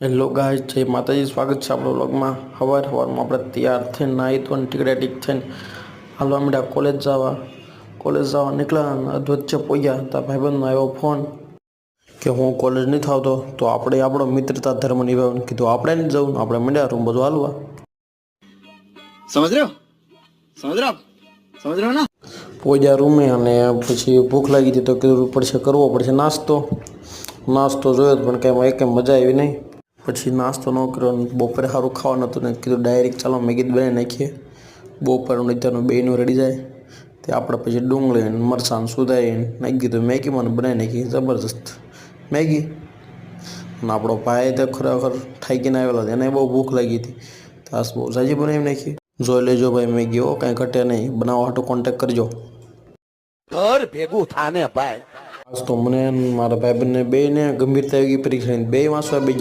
Hello guys, જય માતાજી. સ્વાગત છે આપણો વ્લોગમાં. સવારમાં આપણે તૈયાર થઈને નાહી તો ટીકડા થઈને હાલવા માંડ્યા કોલેજ જવા નીકળ્યા. વચ્ચે પહોંચ્યા તો ભાઈબંધનો આવ્યો ફોન કે હું કોલેજ નથી આવતો. તો આપણે આપણો મિત્રતા ધર્મ નિભાવવાનું કીધું, આપણે નહીં જવું. આપણે માંડ્યા રૂમ બધું હાલવા. સમજ રહ્યો સમજ રહ્યો ના. પહોંચ્યા રૂમે અને પછી ભૂખ લાગી હતી તો કીધું કરવો પડશે નાસ્તો જોયો પણ કાંઈ એકે મજા આવી નહીં. પછી નાસ્તો ન કર્યો. બપોરે સારું ખાવાનું હતું ને કીધું ડાયરેક્ટ ચાલો મેગી બનાવી નાખીએ. બપોરનું નીચેનું બેનું રેડી જાય તે આપણે પછી ડુંગળી મરચાં સુધારીને નાખી દીધું. મેગી મને બનાવી નાખી જબરજસ્ત મેગી. અને આપણો ભાઈ તો ખરેખર થાકીને આવેલો હતો, એને બહુ ભૂખ લાગી હતી. તાસ બહુ સાજી બનાવી નાખી. જોઈ લેજો ભાઈ મેગી, કાંઈ ઘટે નહીં. બનાવવા હાટું કોન્ટેક્ટ કરજો. ઘર ભેગું થાને ભાઈ. આજ તો મને મારા ભાઈબંધને બેને ગંભીરતા આવી ગઈ પરીક્ષાની. બે વાંચવા બે